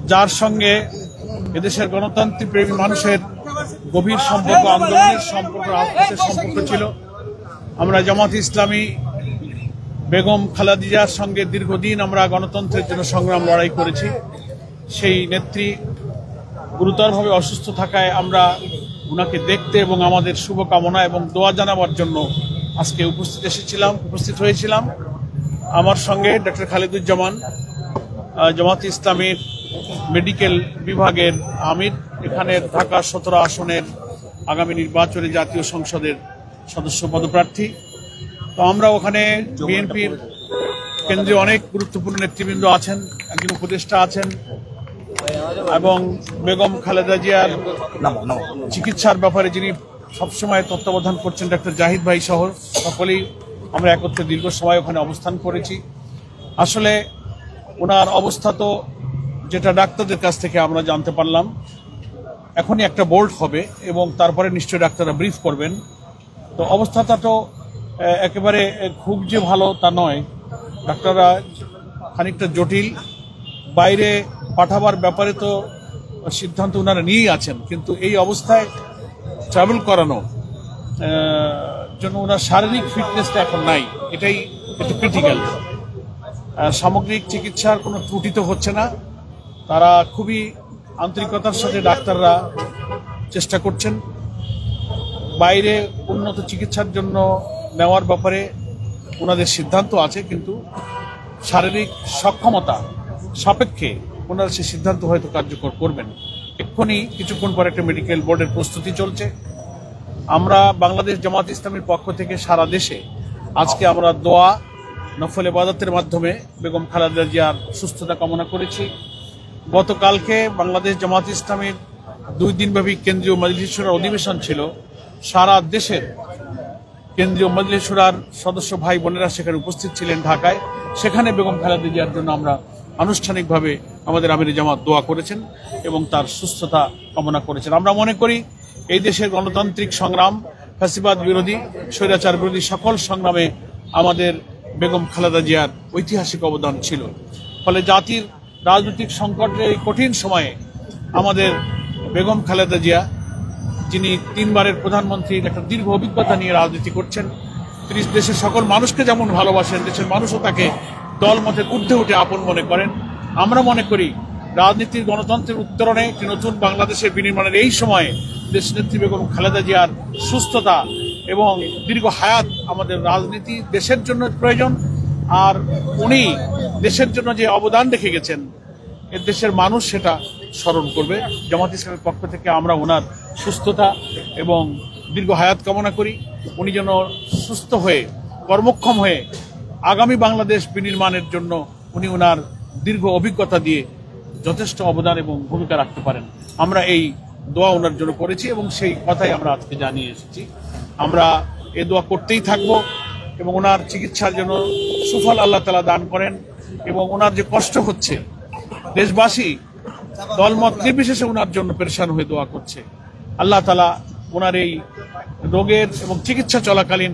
যার সঙ্গে এদেশের গণতান্ত্রিক প্রেমী মানুষের গভীর সম্পর্ক, আন্দোলনের সম্পর্ক, রাজপথের সম্পর্ক ছিল। আমরা জামাতে ইসলামী বেগম খালেদা জিয়ার সঙ্গে দীর্ঘদিন আমরা গণতন্ত্রের জন্য সংগ্রাম লড়াই করেছি। সেই নেত্রী গুরুতরভাবে অসুস্থ থাকায় আমরা ওনাকে দেখতে এবং আমাদের শুভকামনা এবং দোয়া জানাবার জন্য আজকে উপস্থিত হয়েছিলাম। আমার সঙ্গে ডক্টর খালিদুজ্জামান, জামাতে ইসলামীর মেডিকেল বিভাগের আমির, এখানের ঢাকা 17 আসনের আগামী নির্বাচনে জাতীয় সংসদের সদস্য পদপ্রার্থী। তো আমরা ওখানে বিএনপির কেন্দ্রীয় অনেক গুরুত্বপূর্ণ নেতৃবৃন্দ আছেন, একজন উপদেষ্টা আছেন এবং বেগম খালেদা জিয়ার চিকিৎসার ব্যাপারে যিনি সবসময় তত্ত্বাবধান করছেন ডক্টর জাহিদ ভাই সহ সকলেই আমরা একত্রে দীর্ঘ সময় ওখানে অবস্থান করেছি। আসলে ওনার অবস্থা তো যেটা ডাক্তারদের কাছ থেকে আমরা জানতে পারলাম, এখনই একটা বোল্ট হবে এবং তারপরে নিশ্চয়ই ডাক্তাররা ব্রিফ করবেন। তো অবস্থাটা তো একেবারে খুব যে ভালো তা নয়, ডাক্তাররা খানিকটা জটিল। বাইরে পাঠাবার ব্যাপারে তো সিদ্ধান্ত ওনারা নিয়েই আছেন, কিন্তু এই অবস্থায় ট্রাভেল করানো জন্য ওনার শারীরিক ফিটনেসটা এখন নাই, এটাই একটু ক্রিটিক্যাল। সামগ্রিক চিকিৎসার কোনো ত্রুটি তো হচ্ছে না, তারা খুবই আন্তরিকতার সাথে ডাক্তাররা চেষ্টা করছেন। বাইরে উন্নত চিকিৎসার জন্য নেওয়ার ব্যাপারে ওনাদের সিদ্ধান্ত আছে, কিন্তু শারীরিক সক্ষমতা সাপেক্ষে ওনারা সে সিদ্ধান্ত হয়তো কার্যকর করবেন। এক্ষুনি কিছুক্ষণ পর একটা মেডিকেল বোর্ডের প্রস্তুতি চলছে। আমরা বাংলাদেশ জামাত ইসলামীর পক্ষ থেকে সারা দেশে আজকে আমরা দোয়া, নফল ইবাদতের মাধ্যমে বেগম খালেদা জিয়ার সুস্থতা কামনা করেছি। গতকালকে বাংলাদেশ জামাত ইসলামীর 2 দিনব্যাপী কেন্দ্রীয় মজলিস শুরার অধিবেশন ছিল। সারা দেশের কেন্দ্রীয় মজলিস শুরার সদস্য ভাই বোনেরা সেখানে উপস্থিত ছিলেন ঢাকায়। সেখানে বেগম খালেদা জিয়ার জন্য আমরা আনুষ্ঠানিকভাবে আমাদের আমির জামাত দোয়া করেছেন এবং তার সুস্থতা কামনা করেছেন। আমরা মনে করি এই দেশের গণতান্ত্রিক সংগ্রাম, ফ্যাসিবাদ বিরোধী, স্বৈরাচার বিরোধী সকল সংগ্রামে আমাদের বেগম খালেদা জিয়ার ঐতিহাসিক অবদান ছিল। ফলে জাতির রাজনৈতিক সংকটের এই কঠিন সময়ে আমাদের বেগম খালেদা জিয়া, যিনি 3 বারের প্রধানমন্ত্রী, একটা দীর্ঘ অভিজ্ঞতা নিয়ে রাজনীতি করছেন, তিনি দেশের সকল মানুষকে যেমন ভালোবাসেন, দেশের মানুষও তাকে দল মতে ঊর্ধ্বে উঠে আপন মনে করেন। আমরা মনে করি রাজনীতির গণতন্ত্রের উত্তরণে একটি নতুন বাংলাদেশের বিনির্মাণের এই সময়ে দেশনেত্রী বেগম খালেদা জিয়ার সুস্থতা এবং দীর্ঘ হায়াত আমাদের রাজনীতি দেশের জন্য প্রয়োজন। আর উনি দেশের জন্য যে অবদান রেখে গেছেন, এ দেশের মানুষ সেটা স্মরণ করবে। জামাত ইসলামের পক্ষ থেকে আমরা ওনার সুস্থতা এবং দীর্ঘ হায়াত কামনা করি। উনি যেন সুস্থ হয়ে, কর্মক্ষম হয়ে আগামী বাংলাদেশ বিনির্মাণের জন্য উনি ওনার দীর্ঘ অভিজ্ঞতা দিয়ে যথেষ্ট অবদান এবং ভূমিকা রাখতে পারেন। আমরা এই দোয়া ওনার জন্য করেছি এবং সেই কথাই আমরা আজকে জানিয়ে এসেছি। আমরা এই দোয়া করতেই থাকব এবং ওনার চিকিৎসার জন্য সুফল আল্লাহ তাআলা দান করেন। এবং ওনার যে কষ্ট হচ্ছে, দেশবাসী দলমত নির্বিশেষে ওনার জন্য পেরেশান হয়ে দোয়া করছে। আল্লাহ তাআলা ওনার এই রোগের এবং চিকিৎসা চলাকালীন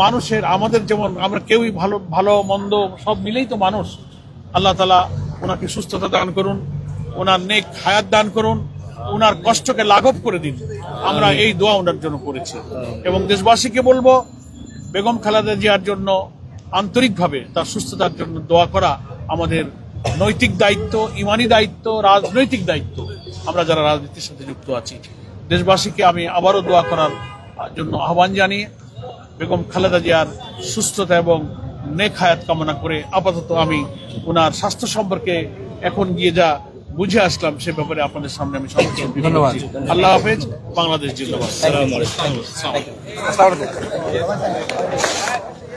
মানুষের, আমাদের যেমন আমরা কেউই ভালো মন্দ সব মিলেই তো মানুষ, আল্লাহ তাআলা ওনাকে সুস্থতা দান করুন, ওনার নেক হায়াত দান করুন, ওনার কষ্টকে লাঘব করে দিন। আমরা এই দোয়া ওনার জন্য করেছি এবং দেশবাসীকে বলবো বেগম খালেদা জিয়ার জন্য আন্তরিকভাবে তার সুস্থতার জন্য দোয়া করা আমাদের নৈতিক দায়িত্ব, ইমানি দায়িত্ব, রাজনৈতিক দায়িত্ব। আমরা যারা রাজনীতির সাথে যুক্ত আছি, দেশবাসীকে আমি আবারও দোয়া করার জন্য আহ্বান জানিয়ে বেগম খালেদা জিয়ার সুস্থতা এবং নেক হায়াত কামনা করে আপাতত আমি ওনার স্বাস্থ্য সম্পর্কে এখন গিয়ে যা বুঝে আসলাম সে ব্যাপারে আপনাদের সামনে আমি ধন্যবাদ। আল্লাহ হাফেজ। বাংলাদেশ জিন্দাবাদ।